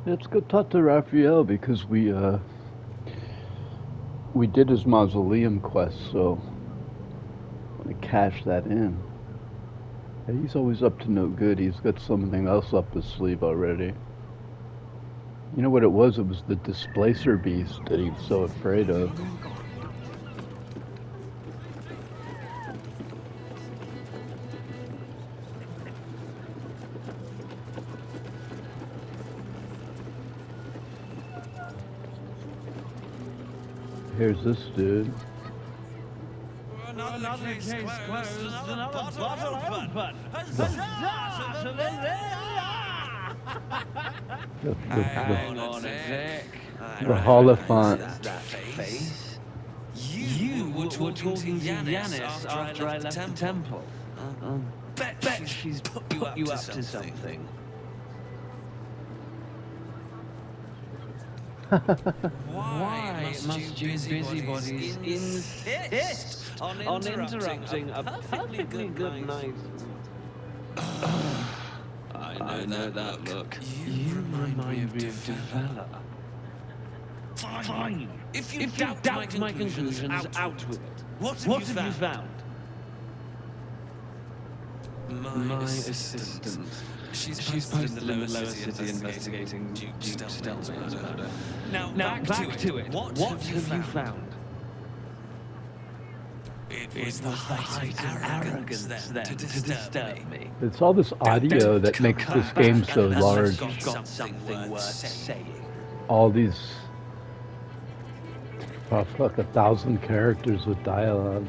Let's go talk to Raphael because we did his mausoleum quest, so I'm gonna cash that in. Yeah, he's always up to no good. He's got something else up his sleeve already. You know what it was? It was the displacer beast that he was so afraid of. Here's this dude. Another case closed, another bottle open. Huzzah to the Hang on a sec. The Holophant. That face. You were talking to Yanis after I left the temple. Bet she's put you up to something. Why must you busybodies insist on interrupting a perfectly good night? I know that look. You remind me of Developer. Fine. If you doubt my conclusions, out with it. What have you found? My assistant. She's posted in the lower city investigating Duke Stelz's murder. Now back to it. What have you found? It was the height of arrogance then to disturb me. It's all this audio that makes this game so large. Got something worth saying. All these, oh fuck, 1,000 characters with dialogue.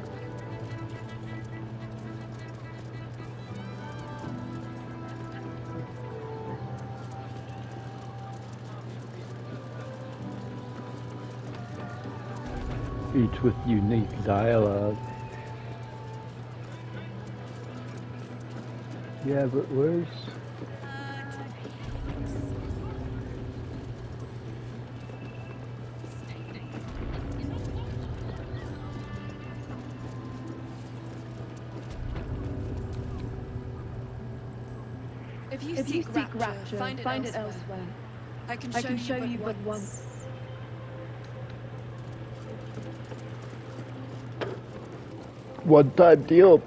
Each with unique dialogue. Yeah, but where's... If you seek rapture, find it elsewhere. I can show you but once. One-time deal.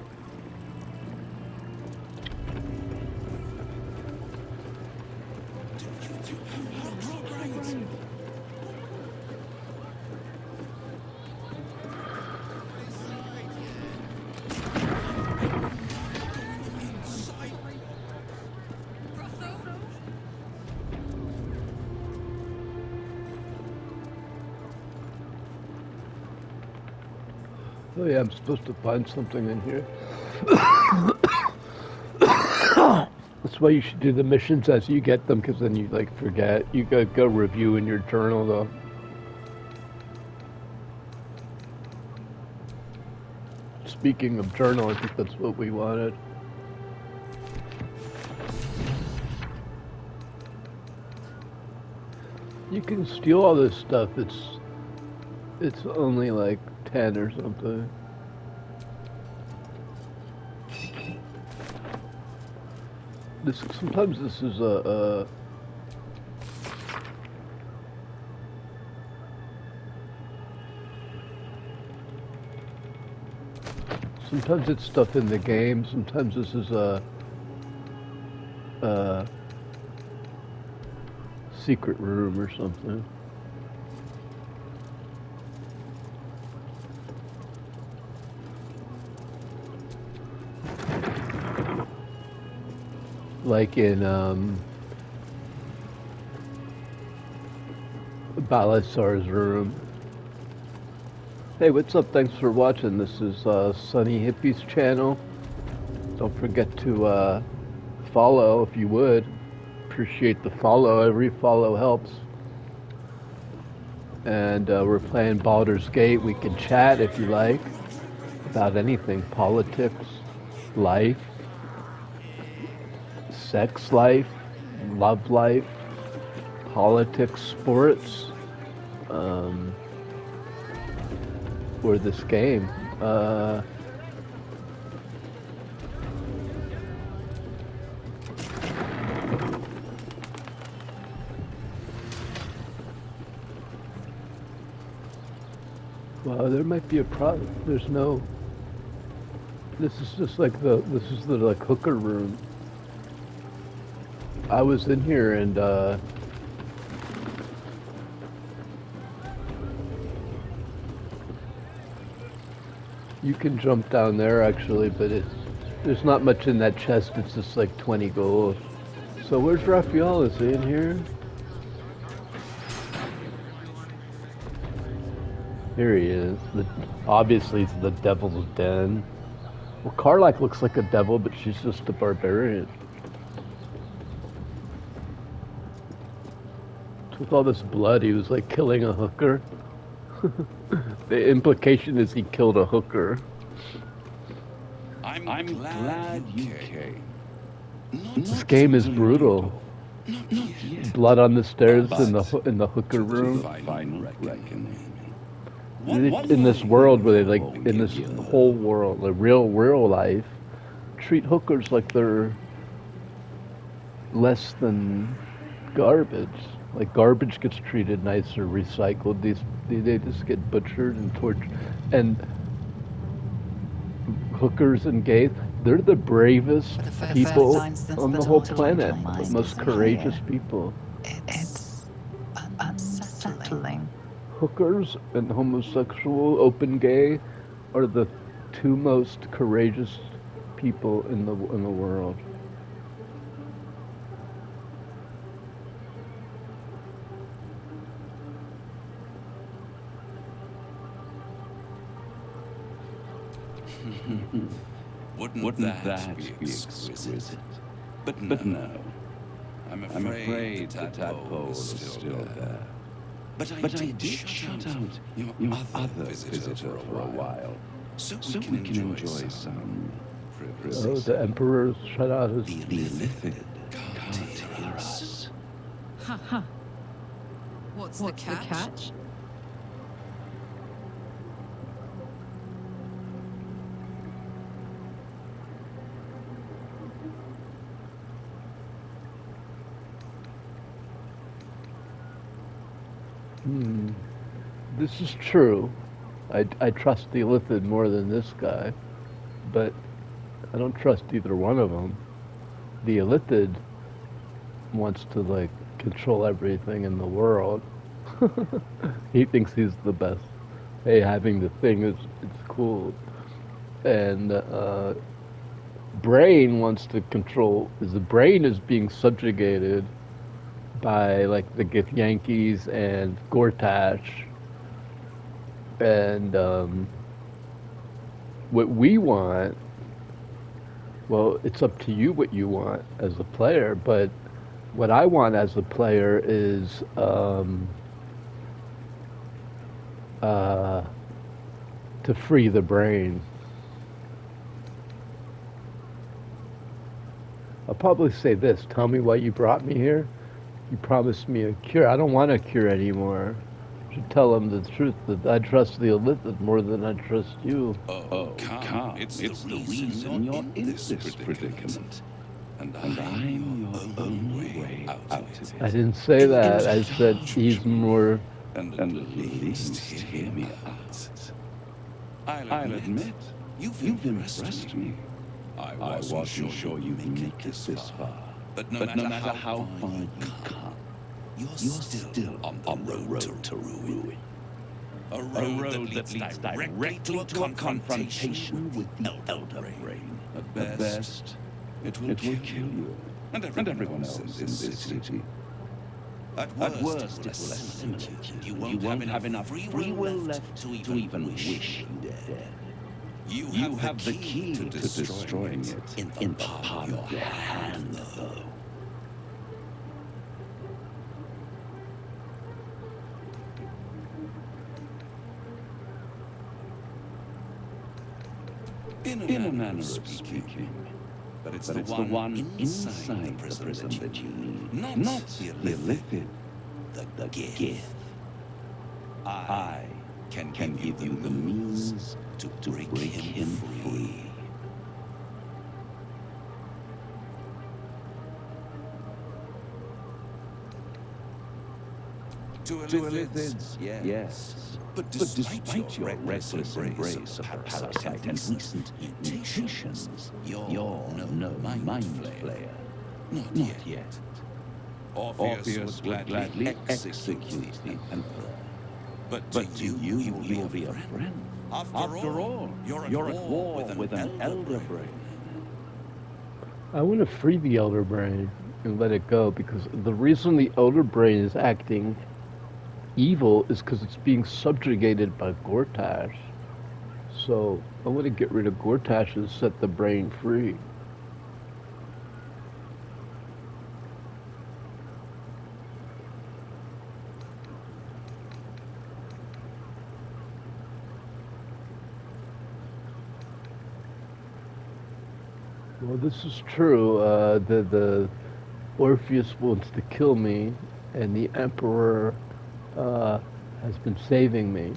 Oh yeah, I'm supposed to find something in here. That's why you should do the missions as you get them, because then you like forget. You gotta go review in your journal though. Speaking of journal, I think that's what we wanted. You can steal all this stuff. It's only like 10 or something. Sometimes this is sometimes it's stuff in the game. Sometimes this is a secret room or something. Like in Balasar's room. Hey, what's up? Thanks for watching. This is Sunny Hippie's channel. Don't forget to follow if you would. Appreciate the follow. Every follow helps. And we're playing Baldur's Gate. We can chat if you like about anything. Politics, life, sex life, love life, politics, sports, or this game. There might be a problem. There's no. This is just like this is the like hooker room. I was in here and you can jump down there actually, but there's not much in that chest. It's just like 20 gold. So where's Raphael? Is he in here? Here he is. Obviously it's the devil's den. Well, Karlak looks like a devil, but she's just a barbarian. With all this blood, he was like killing a hooker. The implication is he killed a hooker. I'm glad you came. This game is brutal. Blood on the stairs in the hooker room. In this world where they like in this whole world, the real life, treat hookers like they're less than garbage. Like garbage gets treated nicer, recycled. They just get butchered and tortured. And hookers and gays, they're the bravest people on the whole planet, the most courageous people. It's unsettling. Hookers and homosexual, open gay, are the two most courageous people in the world. Wouldn't that be exquisite? But no. I'm afraid the tadpole is still there. But I did shut out your other visitor for a while, so we can enjoy some privacy. Oh, the Emperor's shut out his... The Illithid can't hear us. Ha. What's the catch? This is true. I trust the Illithid more than this guy, but I don't trust either one of them. The Illithid wants to like control everything in the world. He thinks he's the best. Hey, having the thing it's cool, and Brain wants to control. The Brain is being subjugated by like the Yankees and Gortash, and what we want, well, it's up to you what you want as a player, but what I want as a player is to free the Brain. I'll probably say this: tell me why you brought me here. You promised me a cure. I don't want a cure anymore. You should tell them the truth that I trust the Illithid more than I trust you. Oh, come. It's the reason you're in this predicament. And I'm your only way out of it. I didn't say that. I said he's more... And at least hear me out. I'll admit, you've impressed me. I wasn't sure you'd make it this far. But no matter how far you come, you're still on the road to ruin. A road that leads directly to a confrontation with the Elder Brain. At best, it will kill you and everyone else in this city. At worst, it will assimilate you. You won't have enough free will left to even wish you dead. You have the key to destroying it in the palm of your hand, though. In a manner of speaking. But it's the one inside the prison that you need. Not the Illithid, the gift. I can give you the means to break him free. To Illithids, yes. But despite your reckless embrace of the parasite and recent mutations, you're no mind flayer. Not yet. Orpheus would gladly execute the Emperor. But to you, he'll be a friend. After all, you're at war with an elder brain. I want to free the Elder Brain and let it go because the reason the Elder Brain is acting evil is because it's being subjugated by Gortash. So I want to get rid of Gortash and set the brain free. Well, this is true. The Orpheus wants to kill me, and the Emperor has been saving me.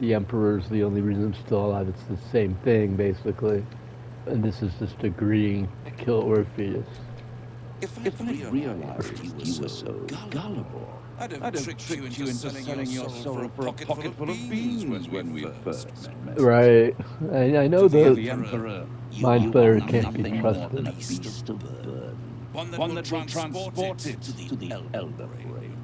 The Emperor's the only reason I'm still alive. It's the same thing, basically. And this is just agreeing to kill Orpheus. If I realized you were so gullible, I'd have tricked you into selling your soul for a pocket full of beans when we first met. Right. I know The the Emperor, Mind Flayer can't nothing be more than trusted. a beast of burden. One that will transport it to the elder brain.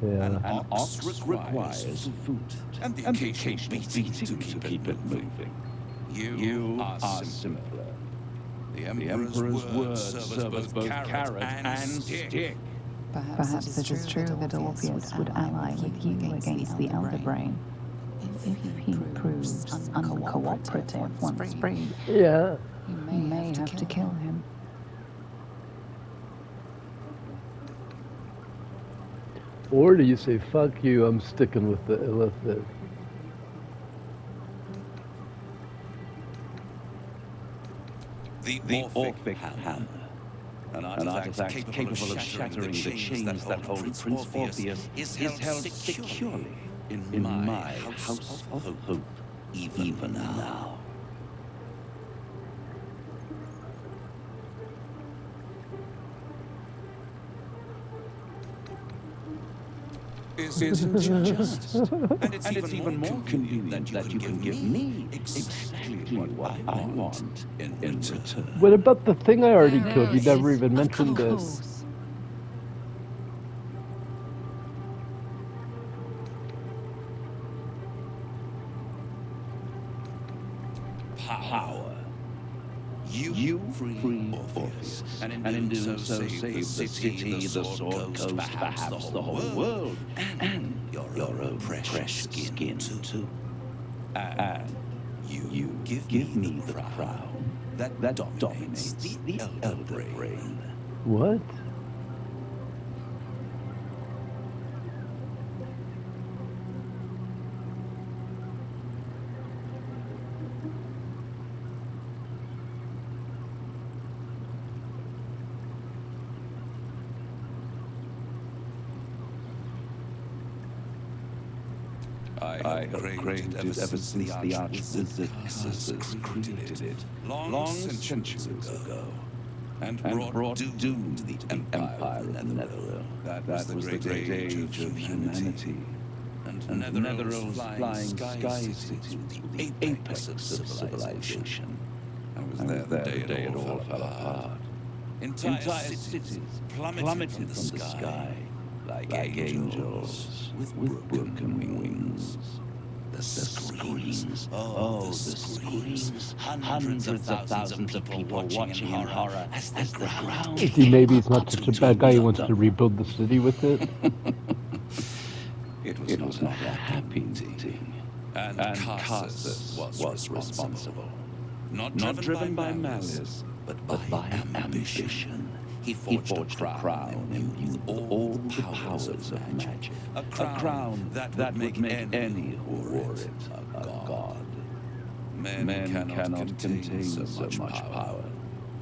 Yeah. An ox requires food and the occasional beating to keep it moving. You are simpler. The Emperor's words serve as both carrot and stick. Perhaps it is true that Orpheus would ally with you against the Elder Brain. If he proves uncooperative once freed, Yeah. you may have to kill him. Or do you say, fuck you, I'm sticking with the Illithid? The Orphic Hammer. An artifact capable of shattering the chains that hold Prince Orpheus is held securely in my house of hope, even now. Isn't just. And it's even more convenient that you can give me exactly what I want in return. What about the thing I already killed? You never even mentioned this. Power. You free Orpheus, and in doing so save the city, the sword coast, perhaps the whole world, and your own precious skin too. And you give me the crown that dominates the elder brain. What? I have craved it ever since the Archwizard Cassus created it, long centuries ago, and brought doom to the Empire of the Netherrealm. That was the great age of humanity, and Netherrealm's flying sky cities were the apex of civilization. I was there the day it all fell apart. Entire cities plummeted from the sky like angels with broken wings. The screams, the screams. Hundreds of thousands of people watching in horror as the ground. See, maybe he's not such a bad guy. He wants to rebuild the city with it. It was not a happy thing. And Cassus was responsible. Not driven by malice, but by ambition. He forged a crown imbued with all the powers of magic. A crown that would make any who wore it a god. Men cannot contain so much power.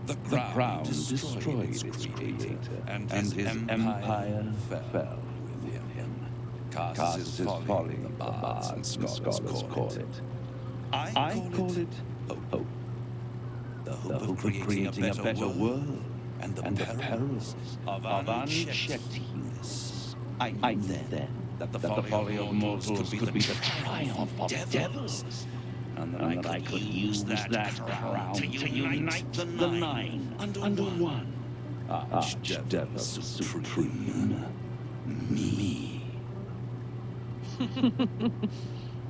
The crown destroyed its creator, and his empire fell within him. Cassus' folly, the bards and scholars call it. I call it hope. The hope of creating a better world. And the perils of unchecked youth. I knew then that the folly of mortals could be the triumph of devils, and that I could use that crown to unite the nine under one. Archdevil Supreme. Me.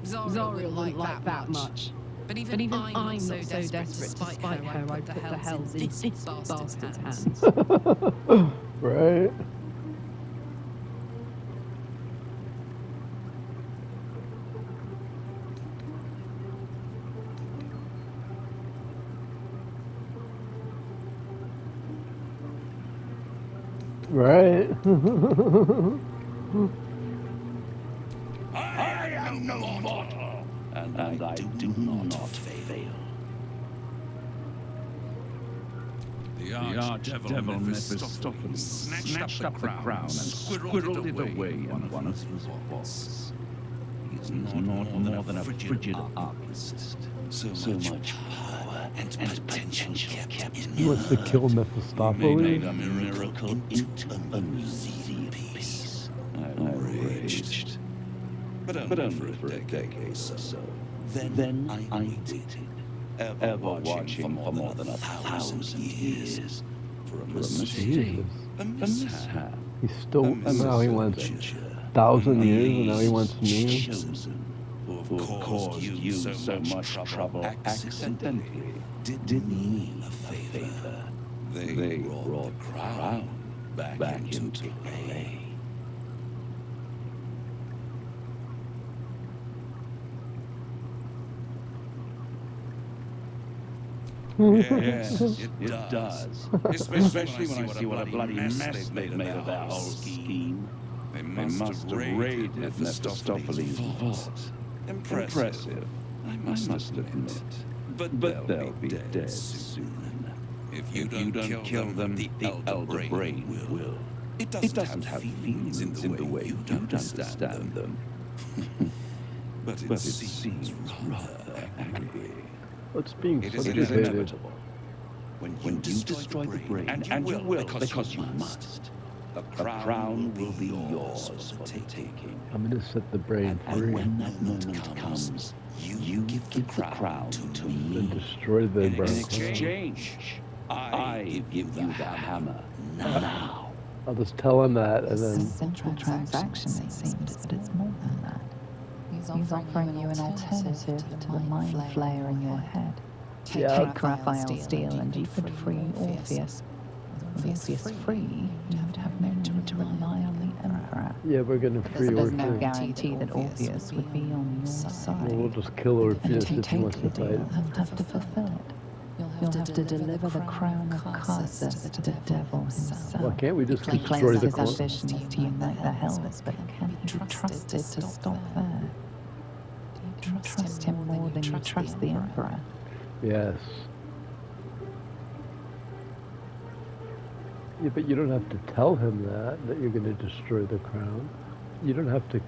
Zara wouldn't like that much. But even I'm not so desperate to spite her, I put the hells in this bastard's hands. Right? Right? I am no mortal, and I do not fail. The Archdevil Mephistopheles snatched up the crown and squirreled it away in one of his paws. He is not more than a frigid artist. So much power and potential kept in He wants to kill He Mephistopheles. made a miracle into a easy piece. I raged. But only for a decade or so. Then I waited, ever watching for more than 1,000 years for a mistake, Jesus. a mishap, He still, and now he wants 1,000 years, and now he wants me. chosen, who have caused you so much trouble accidentally, did me a favor. They brought the crown back into play. Yes, it does. Especially when I see what a bloody mess they've made of that whole scheme. They must have raided Mephistopheles' vault. Impressive, I must admit. But they'll be dead soon. If you don't kill them, the Elder Brain will. It doesn't have feelings in the way you understand them. But it seems rather angry. What's being It is subjugated? inevitable. When you destroy the brain, and you will because you must, the crown will be yours for the taking. I'm gonna set the brain And free when that moment comes, you give the crown to and me. destroy the In brain. exchange, I give you the hammer now. I'll just tell him that, and It's a then simple transaction, it seems, but it's more than that. He's offering you an alternative to the mind flayer in your head. Take Raphael steel and you could free Orpheus. With Orpheus free, you would have no need to rely on the Emperor. yeah, we're gonna free There's no Orpheus. guarantee that Orpheus would be on your side. We'll just kill And Orpheus to if he take wants the to deal, fight. you'll have to fulfill it. You'll have to deliver the crown of Carsus to the devil himself. Why can't we just He destroy claims the his crown? ambition is to unite the hells, but can he be trusted to stop there? Do you trust him more than you trust the Emperor? Yes. Yeah, but you don't have to tell him that you're gonna destroy the crown. You don't have to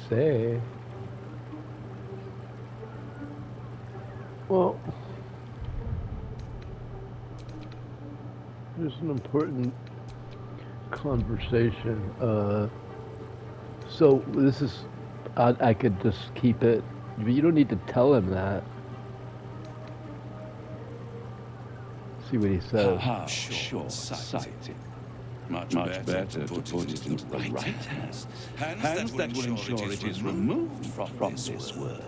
say. Well, there's an important conversation. So this is, I could just keep it, but you don't need to tell him that. See what he says. How short-sighted. Much better to put it into the right hands. Hands that will ensure it is removed from this world.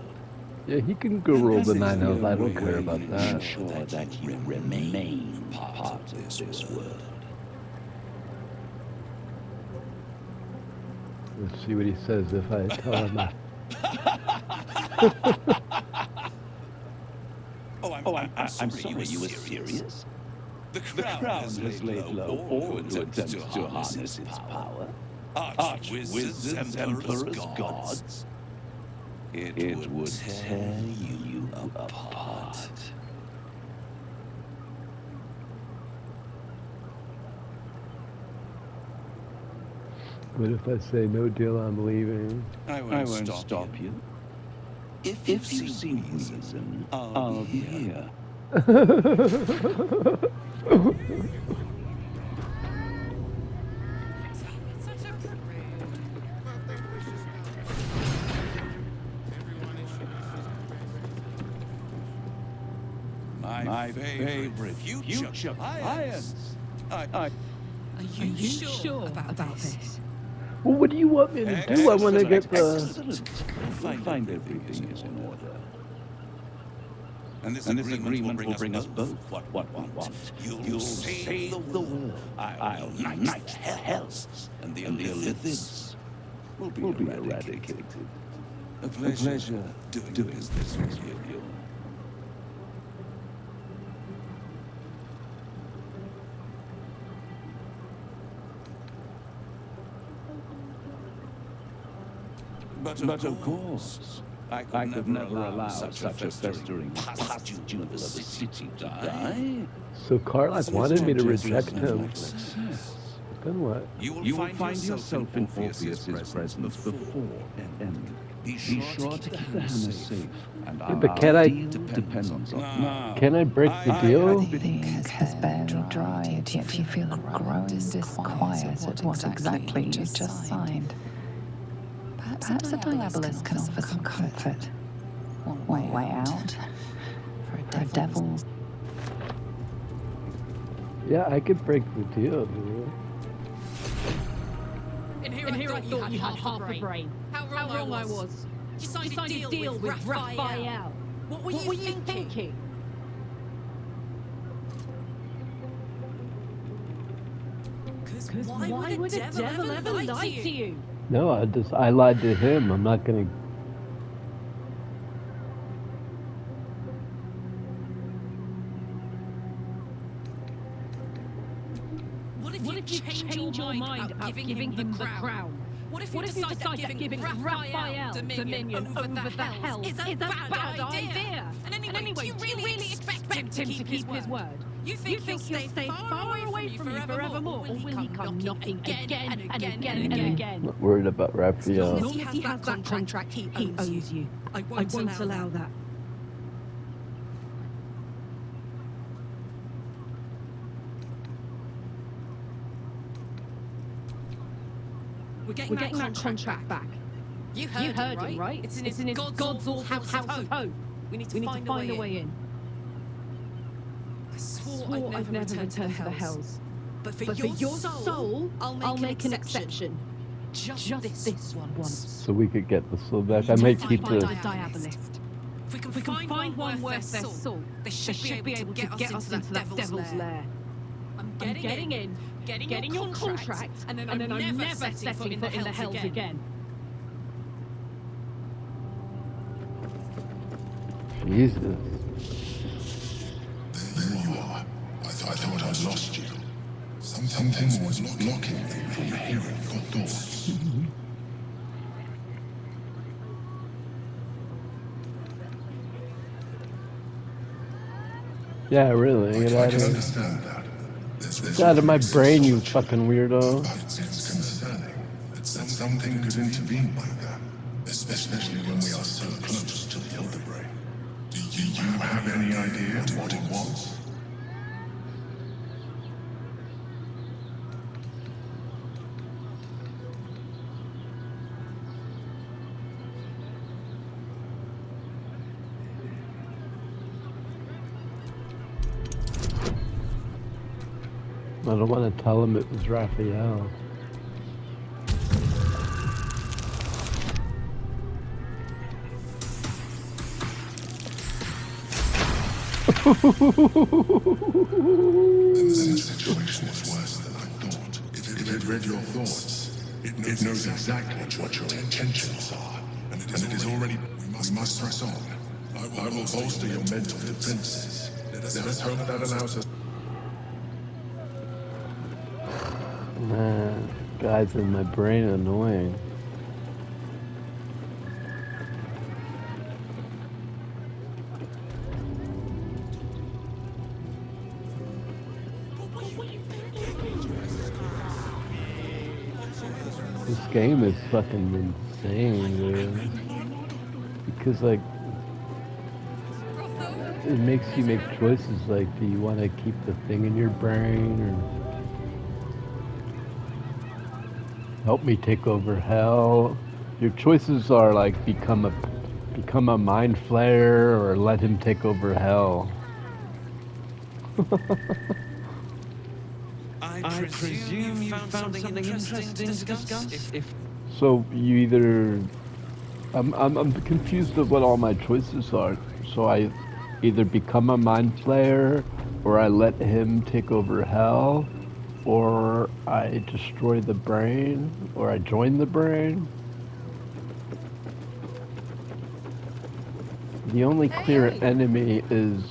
Yeah, he can go roll the 9 hells. I don't care about that. Ensure that you remain part of this world. Let's see what he says if I tell him that. I'm sorry, you were serious? The crown has laid low all who attempts to harness its power. Arch-wizards, emperors, gods. It would tear you apart. What if I say, no deal, I'm leaving? I won't stop you. If you see reason, I'll be here. My favorite future clients. Are you sure about this? Well, what do you want me to do? I want to get the... Excellent. We'll find everything is in order. And this agreement will bring us both what we want. You'll save the world. I'll unite the hells. And the Illithids will be eradicated. A pleasure doing business with you. But of course, I could never allow such a festering pustule of a city to die. So Karlach wanted me to reject him. Then what? You will find yourself in Orpheus's presence before and be sure to keep the hammer safe. And Yeah, but can I... depends on Can I break the deal? The ink has barely dried, yet you feel a growing disquiet at what exactly you just signed. Perhaps a diabolist can offer some comfort. One way out. For a devil. Yeah, I could break the deal, dude. In here I thought you had half a brain. How wrong I was. You signed a deal with Raphael. What were you thinking? Because why would a devil ever lie to you? No, I lied to him. I'm not gonna... What if you change your mind about giving him the crown? What if you decide that giving Raphael dominion over the hells is a bad idea? And anyway, do you really expect him to keep his word? You think he'll stay far away from you forevermore, or will he come knocking again and again and again? Not worried about Raphael. As long as he has that contract, he owes you. I won't allow that. We're getting that contract back. You heard him, right? It's in his God's awful house of hope. We need to find a way in. I swore I'd never return to the hells. But for your soul, I'll make an exception. Just this one once. So we could get the soul back. I might keep the... Diabolist. If we can find one worth their salt, they should be able to get us into that devil's lair. I'm getting in, getting your contract, and then I'm never setting foot in the hells again. Jesus. There you are. I thought I'd lost you. Something was blocking me from hearing your thoughts. Yeah, really. Get out of here. Understand that. Get out of my brain, you fucking weirdo. But it's concerning that something could intervene like that, especially when we are so close to the Elder Brain. Do you have any idea what it was? I don't want to tell him it was Raphael. The situation is worse than I thought. If it read your thoughts, it knows exactly what your intentions are. And it is already... We must press on. I will bolster your mental defenses. Let us hope that allows us... Man, guys in my brain annoying. This game is fucking insane, dude. Because, like, it makes you make choices like, do you want to keep the thing in your brain, or help me take over hell? Your choices are like, become a mind flayer, or let him take over hell. I presume you found something interesting to discuss? If So you either, I'm confused of what all my choices are. So I either become a mind flayer, or I let him take over hell, or I destroy the brain, or I join the brain. The only clear enemy is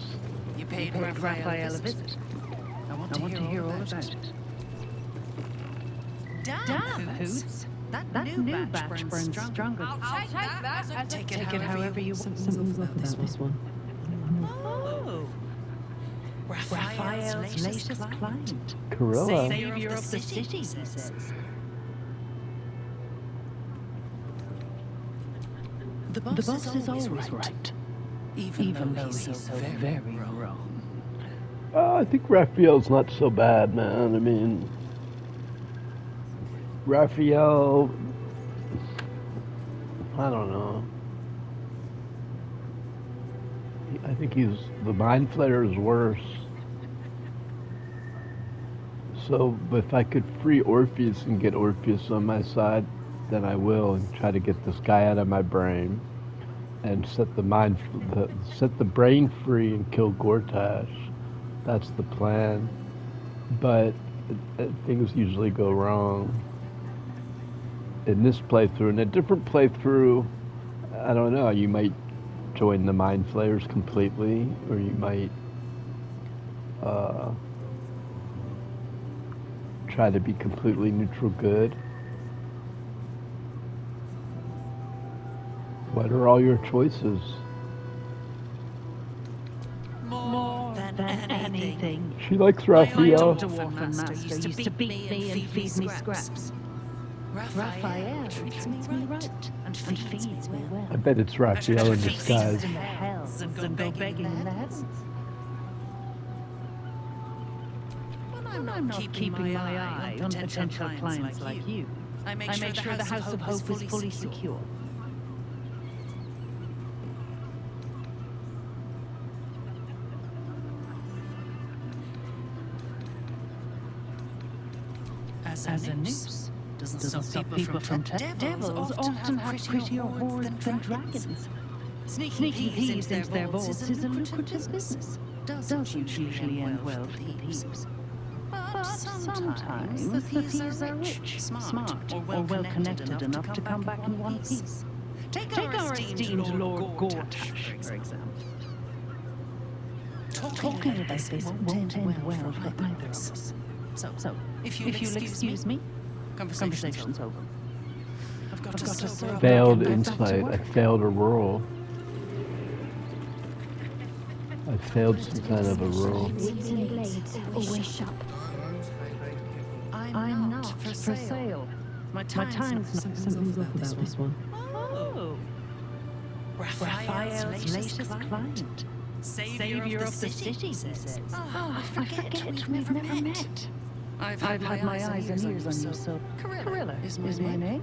you paid Raphael a visit. I want to hear all about it. Damn, Hoots. That new batch burns stronger. I'll take that. Take it however you want. Something's up about this one. Oh. Raphael's latest client. Corilla. Savior of the city, he says. The boss is always right. Even though he's so very wrong. I think Raphael's not so bad, man. I mean, Raphael, I don't know. I think the Mind Flayer is worse. So if I could free Orpheus and get Orpheus on my side, then I will, and try to get this guy out of my brain and set the brain free and kill Gortash. That's the plan. But things usually go wrong. In this playthrough, in a different playthrough, I don't know, you might join the Mind Flayers completely, or you might try to be completely neutral good. What are all your choices? More than anything. She likes Raphael. My dwarf master used to beat me and feed me scraps. Raphael treats me right and feeds me well. I bet it's Raphael in disguise. In the hells and go begging in the heavens. When I'm not keeping my eye on potential clients like you, I make sure the House of Hope is fully secure. As a noose doesn't stop people from devils often have prettier hordes than dragons. Sneaking thieves into their vaults is a lucrative business. Doesn't usually end well for thieves. But sometimes the thieves are rich, smart, or well connected enough to come back in one piece. Take our esteemed Lord Gortash, for example. Talking about this won't end well for either of us. So, if you'll excuse me, conversation's over. I've got to serve Failed insight. I failed a roll. I failed some kind of a roll. Wings and blades, always sharp. I'm not for sale. My time's not. Something's up about this one. Oh. Raphael's latest client. Savior of the city, he says. Oh, I forget we've never met. I've had my eyes and ears on you, so Corilla is my name.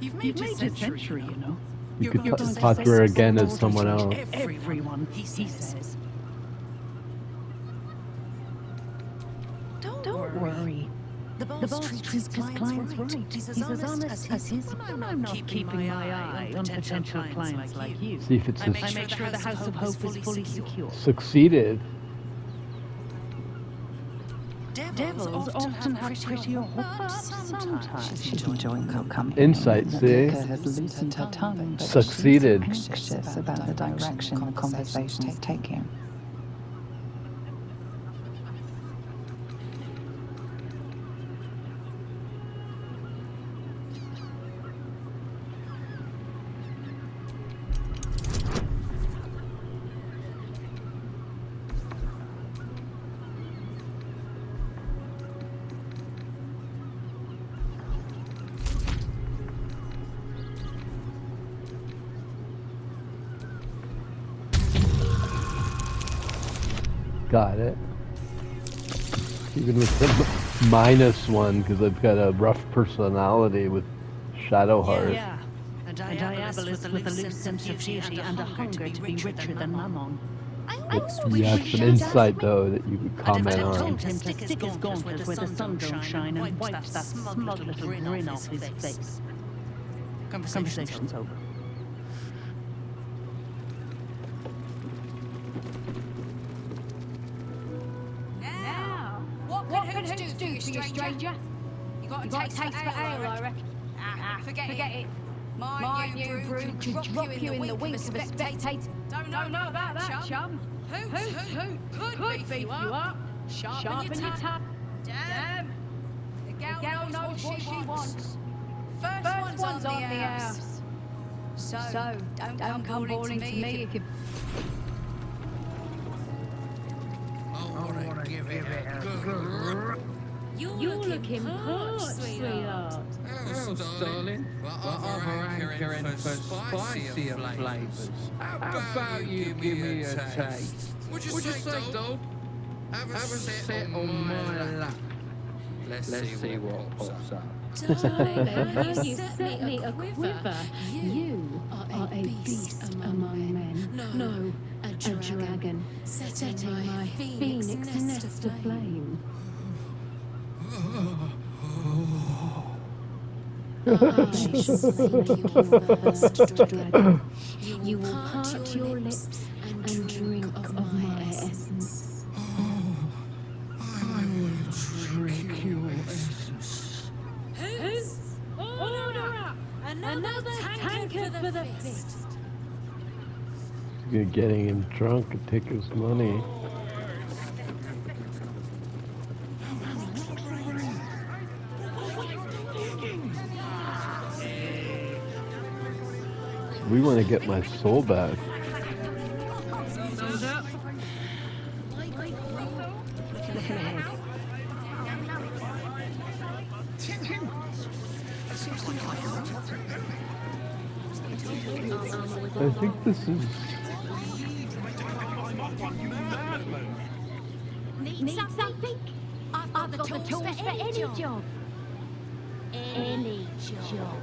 You've made a century, you know. You could talk to her again as someone else. Everyone, he says. Don't worry. The boss treats his clients right. He's as honest as his. When I'm not keeping my eye on potential clients like you, See if it's I make sure the House of Hope is fully secure. succeeded. Devils often have prettier hordes. Sometimes She's enjoying her company. Insight, see? Rebecca has loosened her tongue, but Succeeded. she's anxious about the direction the conversation is taking. Got it. Even with the -1, because I've got a rough personality with Shadowheart. Yeah, a diabolist with a loose sense of duty and a hunger to be richer than Mammon. You have some insight, though, that you could comment I on. told him to stick his gauntlet where the sun don't shine and wiped that smug little grin off his face. Conversation's over. Now, what can Hoots do for you, stranger? You got a taste for ale, I reckon. Forget it. My new brew could drop you in the wink of a spectator. Don't know about that, chum. Who could beef you up? Sharpen your tongue. Damn. The gal knows what she wants. First one's on the house. So, don't come bawling to me if you... You're looking hot, sweetheart. Oh, darling. What other hankering for spicier flavours? How about you give me a taste? What'd you say, dog? Have a sit on my lap. Let's see what pops up. Darling, you set me a quiver. You are a beast among men. No, a dragon, setting my phoenix nest aflame. I shall make you first dragon. You will part your lips and drink of my essence. I will drink your essence. Who's? Order up! Another tankard for the fist. You're getting him drunk and take his money. We want to get my soul back. I think this is... Need something? I've got the tools for any job. Any job.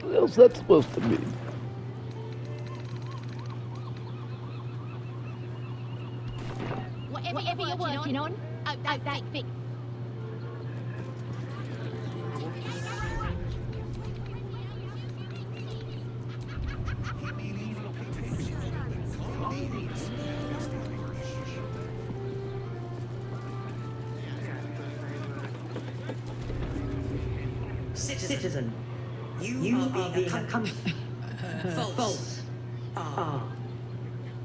What else that's supposed to mean? Whatever you're working on, that big. Citizen, you are being accompanied. False.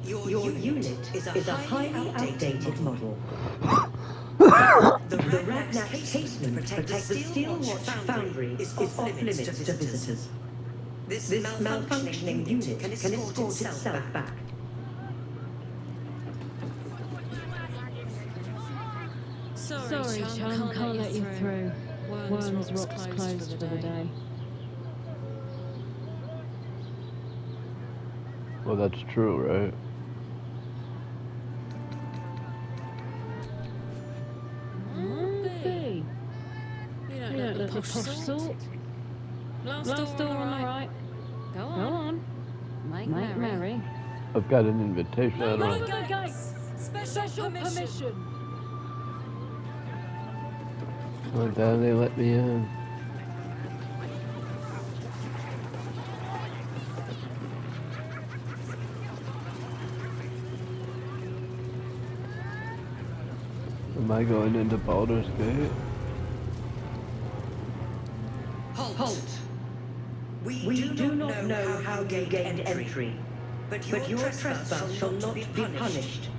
Your unit is a highly outdated model. The Ragnac casement protects the steel watch foundry is off limits to visitors. This malfunctioning unit can escort itself back. Sorry, chum, can't let you through. Worms Rock's closed for the day. Well, that's true, right? Okay. You don't look the posh sort. Last door on the right. Go on. Make merry. I've got an invitation. I don't know. Gates. Special permission. Oh, damn, they let me in. Am I going into Baldur's Gate? Halt! We do not know how you gained entry, but your trespass shall not be punished.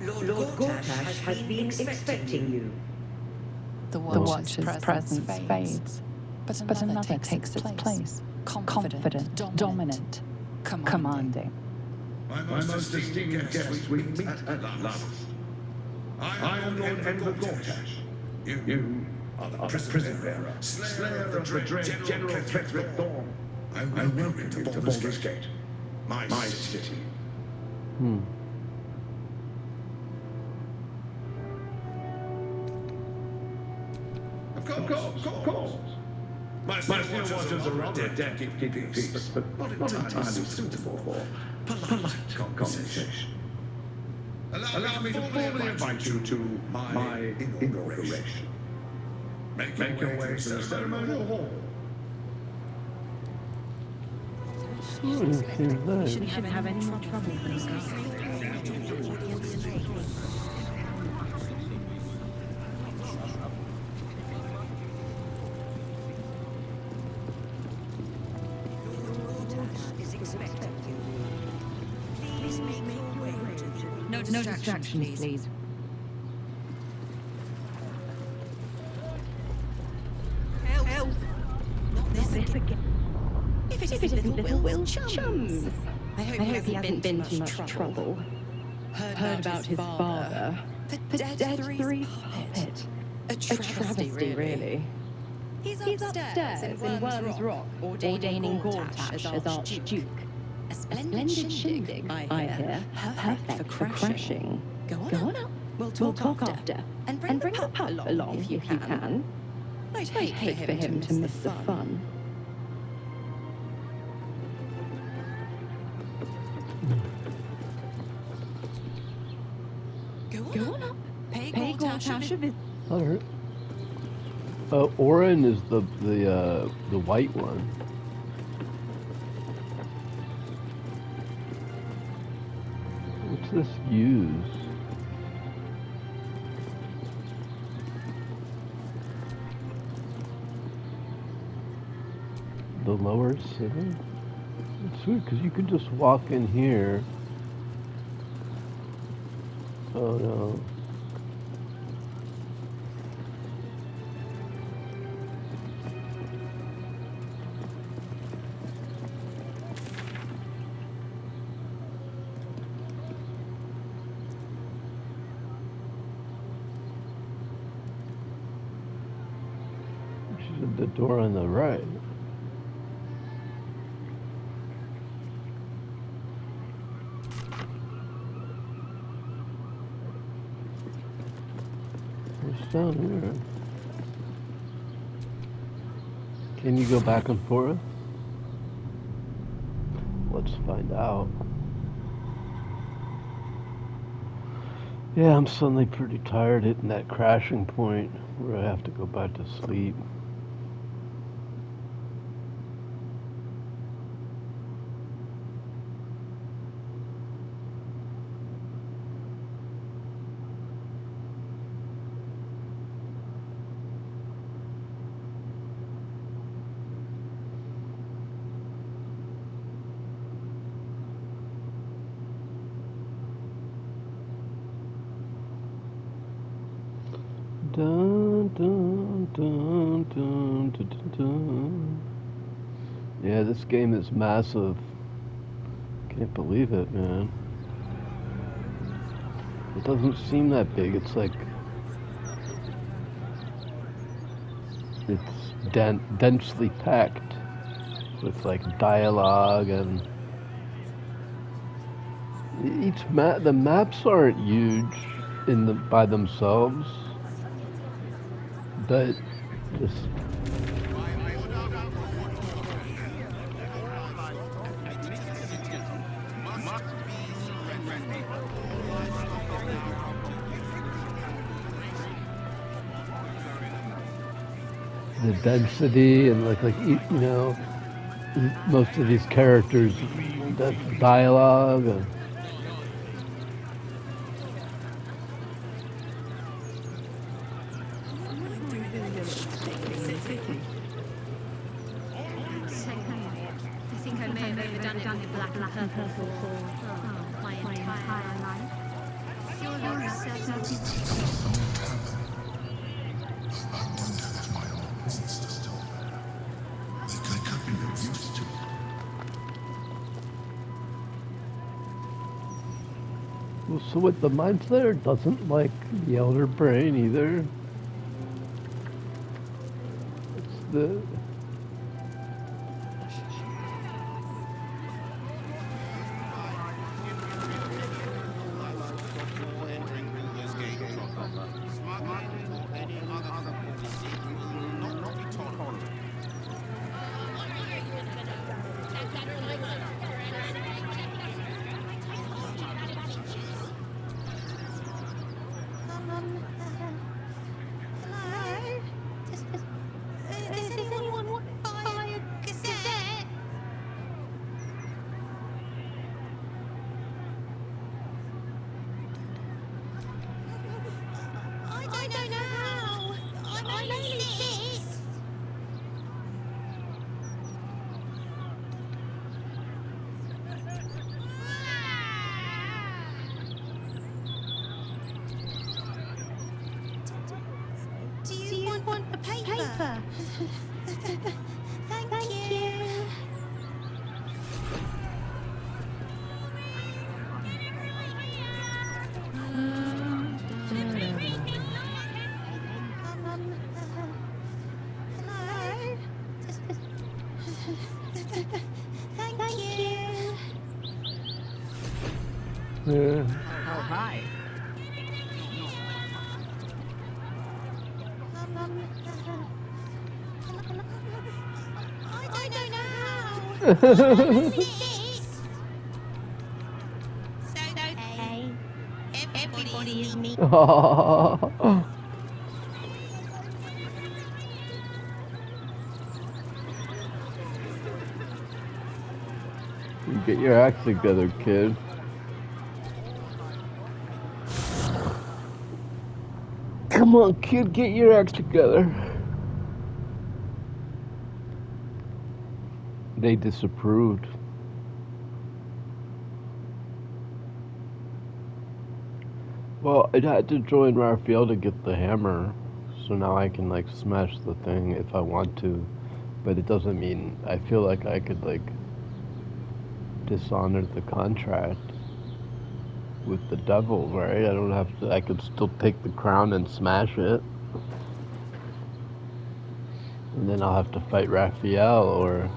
Lord Gortash has been expecting you. The Watcher's presence fades, but another takes its place. Confident, dominant, commanding. My most esteemed guests, we meet at last. I am Lord Gortash. You are the prison bearer, slayer of the dread General Frederick Thorn. I welcome you to Baldur's Gate, my city. Of course. My steel watchers are rather dead keeping peace, but not entirely suitable for polite conversation. Allow me to formally invite you to my inauguration. Make your way to the ceremonial hall. Seems nice. You shouldn't have any more trouble than this. No distractions, please. Help! Not this again. If it isn't little Will's chums. I hope he hasn't been too much trouble. Heard about his father. The dead three puppet. A travesty, really. He's upstairs in Worm's Rock, ordaining Gortash as Archduke. A splendid shindig, I hear. Perfect for crashing. Go on up. We'll talk after. And bring the pup along if you can. I'd hate for him to miss the fun. Go on up. Pay Gortash a visit. Alright. Orin is the white one. What's this use? The lower city? It's weird because you could just walk in here. Oh no. She's at the door on the right. What's down here? Can you go back and forth? Let's find out. Yeah, I'm suddenly pretty tired hitting that crashing point where I have to go back to sleep. Dun, dun, dun, dun, dun, dun, dun. Yeah, this game is massive. Can't believe it, man. It doesn't seem that big. It's like it's densely packed with like dialogue and the maps aren't huge by themselves. But just the density and like you know, most of these characters, the dialogue. And so what the Mind Flayer doesn't like the Elder Brain either. It's the Thank you. Hello? Thank you. Yeah. Oh, hi. I don't know how. I'm six. So, hey, everybody is me. Get your act together, kid. Come on, kid, get your act together. They disapproved. Well, I had to join Raphael to get the hammer, so now I can like smash the thing if I want to, but it doesn't mean I feel like I could like dishonor the contract with the devil, right? I don't have to. I could still take the crown and smash it, and then I'll have to fight Raphael. Or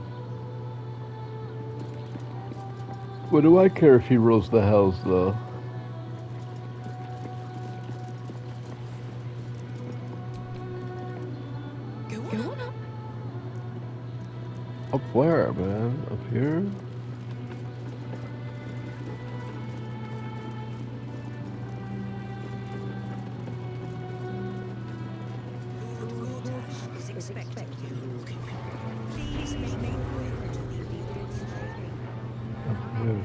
what do I care if he rolls the hells, though? Up where, man? Up here? Is expecting you. Please make me way to the obedience training. Up here.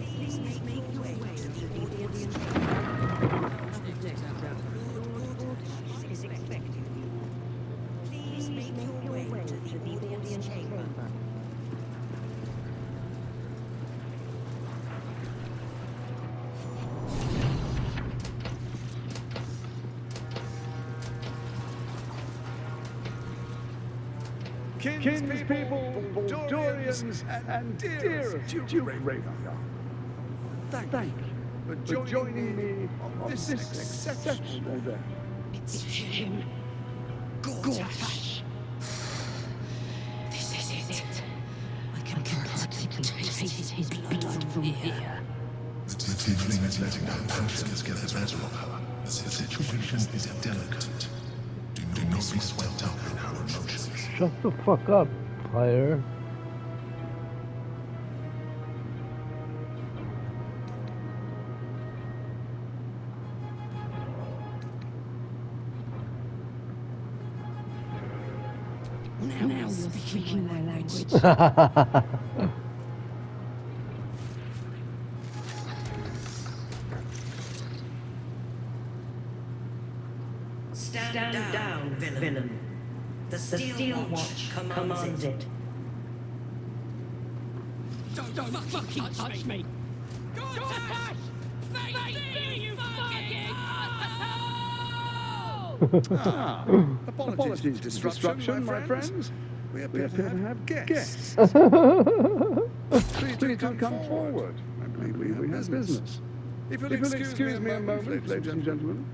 Please make me way to the obedience training. Is expecting you. Please make your way to the obedience chamber. Kinspeople, Baldurians, and dearest Duke Rivington, thank you for joining me on this exceptional day. It's him. Gortash. This is it. I can practically taste his blood from here. The tiefling is letting down potions get his reservoir power. The situation is delicate. Do not be swept up in our emotions. Shut the fuck up, player. Now you're speaking my language. Stand down, villain. The Steel Watch commands it. Don't fucking touch me. Gortash! Face me, you fucking asshole! Apologies for disruption, my friends. We appear to have guests. Please do come forward. I believe we have business. If you'll excuse me a moment, ladies and gentlemen.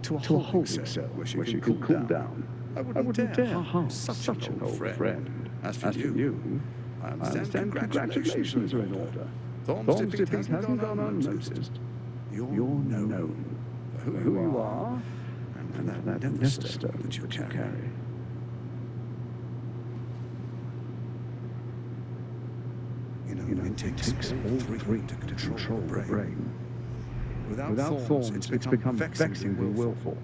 To a holding cell where she could cool down. I wouldn't dare harm such an old friend. As for you, I understand congratulations are in order. Thorn's dipping hasn't gone unnoticed. You're known for who you are and for that necessary that you carry. You know, it takes all three to control the brain. Without thorns, it's become vexingly willful.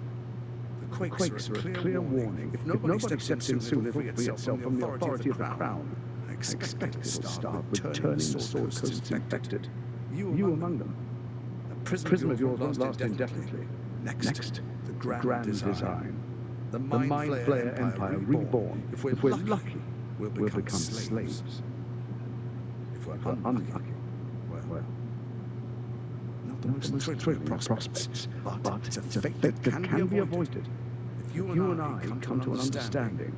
The quakes are a clear warning. If nobody steps in soon, it'll free itself from the authority of the crown. expect it'll start returning the Sword Coast's infected. You among them. A prism of yours won't last indefinitely. Next, the grand design. The Mind Flayer Empire reborn. If we're lucky, we'll become slaves. If we're unlucky, well, not the most thrilling prospects, but it's a fate that can be avoided. If you and I come to an understanding,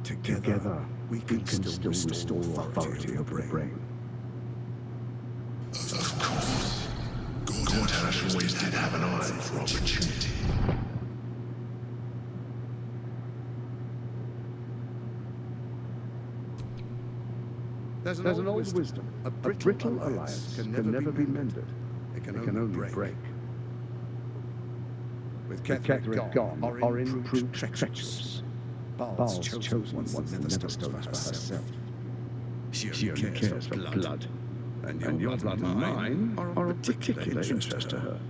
together we can still restore authority over the brain. Of course. Gortash always did have an eye for opportunity. There's an old wisdom. A brittle alliance can never be mended. It can only break. With Ketheric gone, Orin proved treacherous. Bal's chosen one the Netherstones for herself. She only cares for blood. And your blood and mine are of particular interest to her.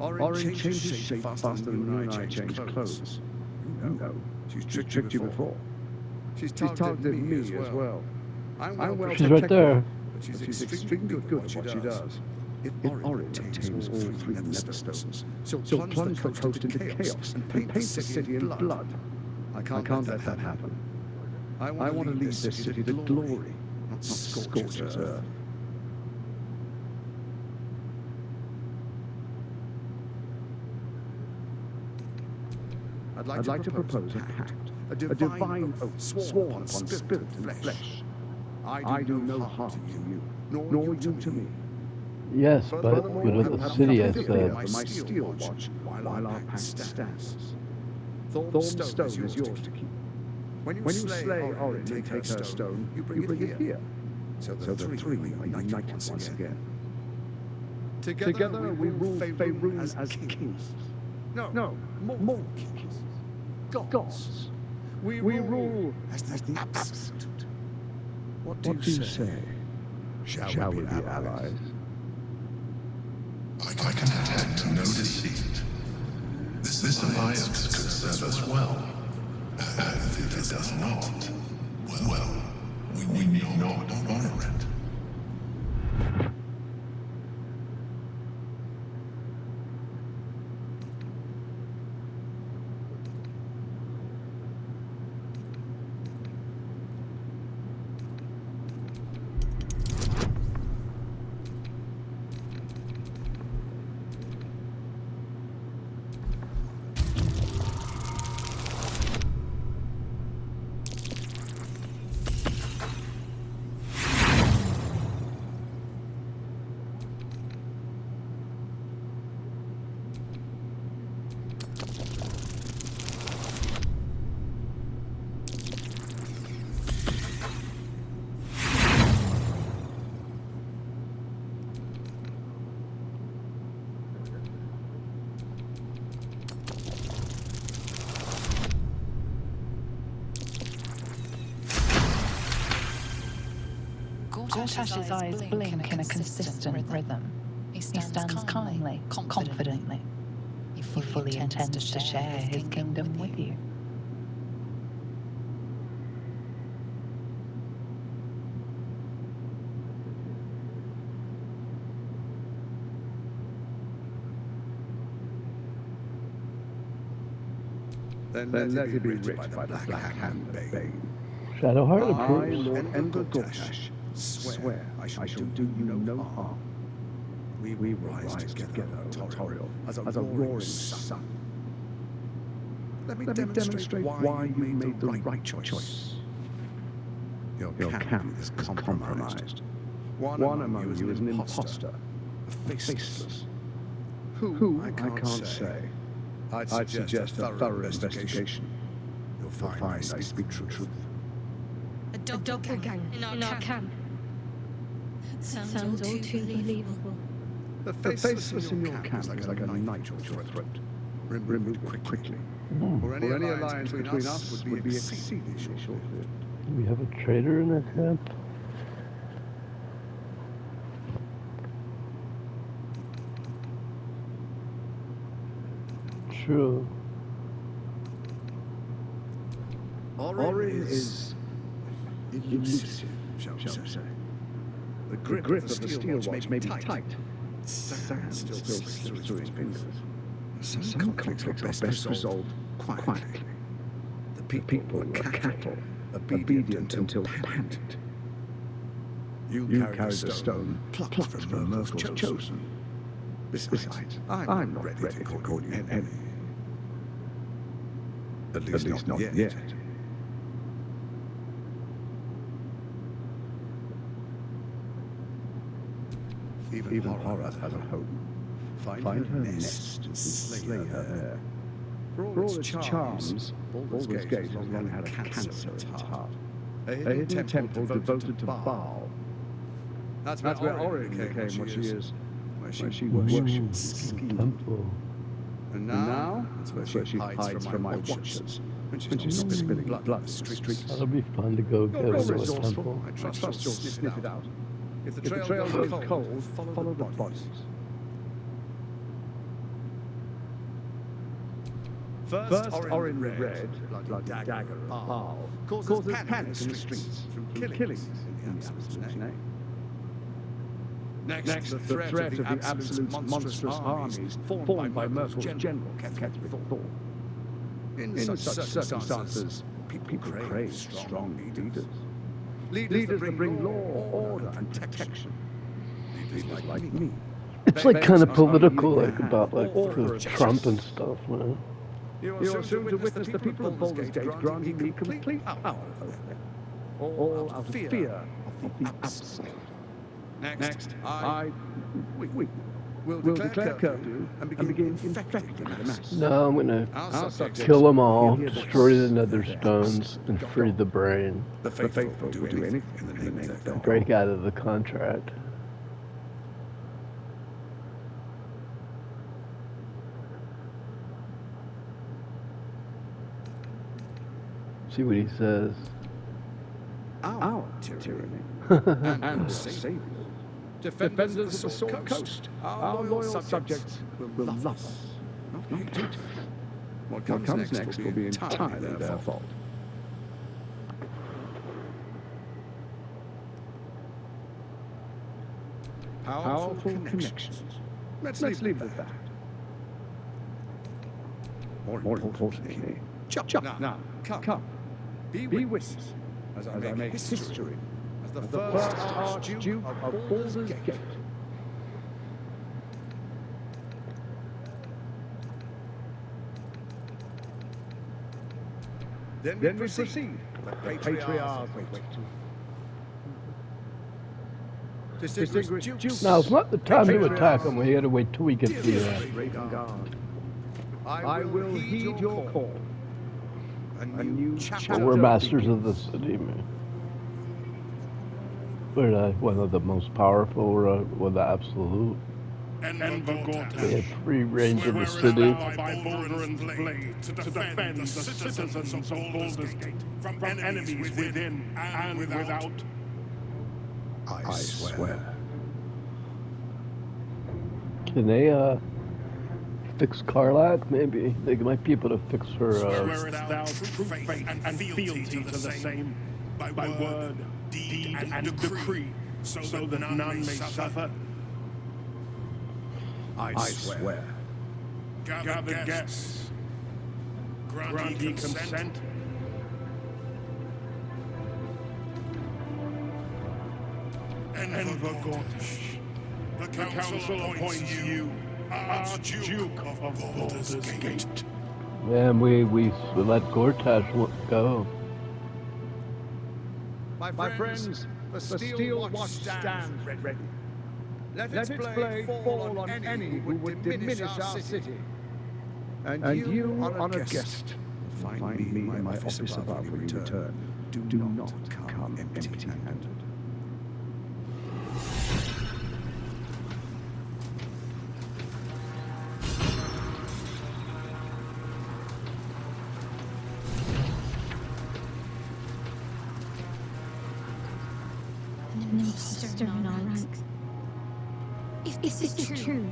Orin changes shape faster than you and I change clothes. You know, she's tricked you before. She's targeted me as well. I'm well She's right there. but she's extremely good at what she does. If Orin obtains all three Netherstones, she'll plunge the coast into chaos and paint the city in blood. I can't let that happen. I want to lead this city to glory, not scorched earth. I'd like to propose a pact, a divine oath sworn upon spirit and flesh. I do no harm to you, nor you to me. Yes, but the city has said. My steel watch while our pact stands. Thorn's stone is yours to keep. When you slay Orin and take her stone, you bring it here. So the three are united once again. Together we rule Faerun as kings. No, more kings. Gods. We rule as the absolute. What do you say? Shall we be allies? I can detect no deceit. This alliance could serve us well. And if it does not, well, we need not honor it. Gortash's eyes blink in a consistent rhythm. He stands calmly, confidently. He fully intends to share his kingdom with you. Then let it be writ by the black hand of Bane. Shadowheart I, approves. Lord Ember Gortash, swear I shall do you no harm. We will rise together, Toriel, as a roaring sun. Let me demonstrate why you made the right choice. Your camp is compromised. One among you is an imposter, a faceless. Who I can't say. I'd suggest a thorough investigation. You'll find I speak truth. A doppelganger in our camp. That sounds all too believable. The faceless in your camp is like a knife at your throat. Remove quickly. Or any alliance between us would be exceedingly short-lived. We have a traitor in that camp. True. Orin is elusive, shall we say. The grip of the steel watch may be tight. Sand still slips through his fingers. Some conflicts are best resolved quietly. The people are cattle, obedient until panicked. You carry the stone plucked from Merkel's chosen. Besides, I'm not ready to call you an enemy. At least not yet. Even horror has a home. Find her nest and slay her there. For all its charms, Baldur's Gate has long had a cancer at its heart. A hidden temple devoted to Baal. That's where Orin became what she is. Where she worships temple. And now, that's where she hides from my watchers. When she's not spilling blood in the streets. That'll be fun to go get into a temple. I trust you'll sniff it out. If the trail goes cold, follow the bodies. First, Orin Red, bloody dagger of Baal, causes panic in the streets through killings in the Absolute's name. Next, the threat of the Absolute's monstrous armies formed by Merkel's general kept before. In such circumstances, people crave strong leaders. Leaders that bring law, order, and protection. Leaders like me. It's like kind of political, like about like Trump and stuff, man. You are soon to witness the people of Baldur's Gate granting me complete power over them. All out of fear of the Absolute. Next, we will declare curfew and begin infecting the mass. No, I'm gonna kill them all, destroy the nether stones, and free the brain. The faithful will do anything in the name of their Break out of the contract. See what he says. Our tyranny and savior. Defenders of the Sword Coast. Our loyal subjects will love us, not hate us. What comes next will be entirely their fault. Powerful connections. Let's leave it at that. More importantly, Chuck, now, come. Be witness as I make history as the first Archduke of Baldur's Gate. Then we proceed. The Patriarch wait. Distinguished Duke. Now it's not the time to attack them. We gotta wait till we get the. Guard. I will heed your call. A new chapter. We're masters of the city, man. We're one of the most powerful. We're the absolute. We have free range of the city. By Baldur and blade to defend the citizens of Baldur's Gate from enemies within and without. I swear. Can they fix Karlak? Maybe they might be able to fix her. Swearest thou true faith and fealty to the same, by word, deed, and decree, so that none may suffer. I swear. Gather guests, grant ye consent. Enver Gortish, the council appoints you Archduke of Baldur's Gate. Man, we let Gortash go. My friends, the steel watch stands ready. Let its blade fall on any who would diminish our city. And you, honored guest, find me in my office above when you return. Do not come empty-handed. An imposter in our ranks. If this is true,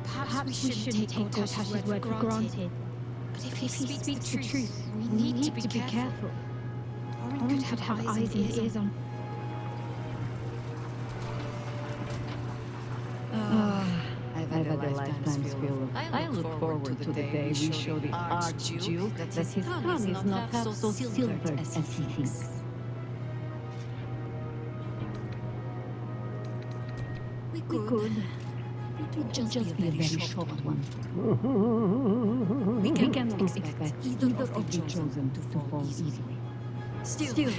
perhaps we shouldn't take Gortash's word for granted. But if he speaks the truth, we need to be careful. could have eyes and ears on. I've had a lifetime's feel of. I look forward to the day we show the Archduke that his tongue is not half so silvered as he thinks. We could. It would just be a very short one. We cannot expect either of the chosen to fall easily. Still, if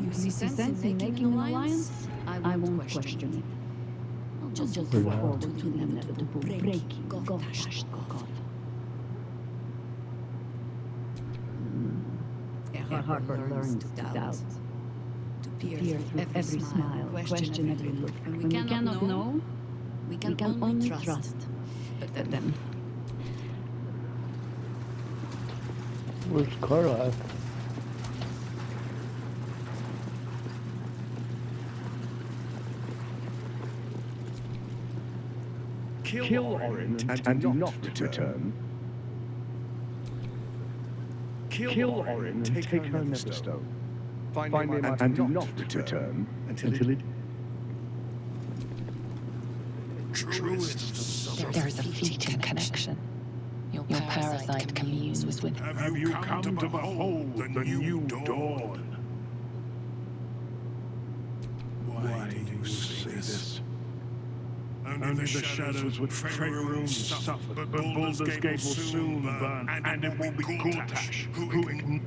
you see sense in making an alliance, I won't question it. I'll just look forward to the inevitable breaking Gotash God. Harper learned to doubt. To peer through every smile, question every look. When we cannot know, we can only trust. But then, Where's Carlisle? Kill Orin and do not return. Kill Orin and take her Neverstone. Find him and do not return until it... There is a fleeting connection. Your parasite communes with. Have you come to behold the new dawn? Why do you say this? Only the shadows would Faerun suffer, but Baldur's Gate will soon burn, and it will be Gortash who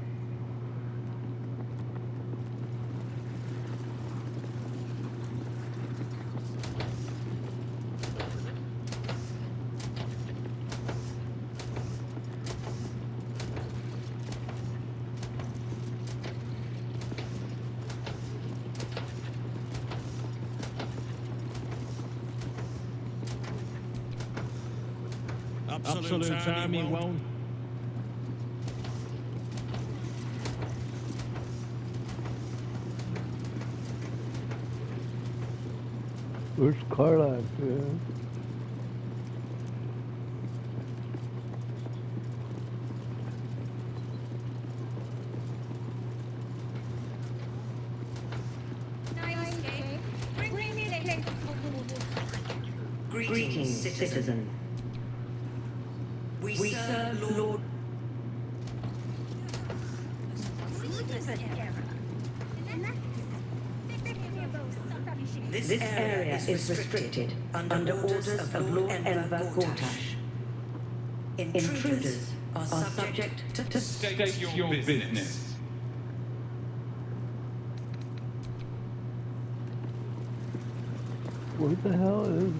Absolute army won't. Where's Carlisle? Yeah. Greetings, citizen. We serve Lord... This area is restricted under orders of Lord Enver Gortash. Intruders are subject to... State your business. What the hell is...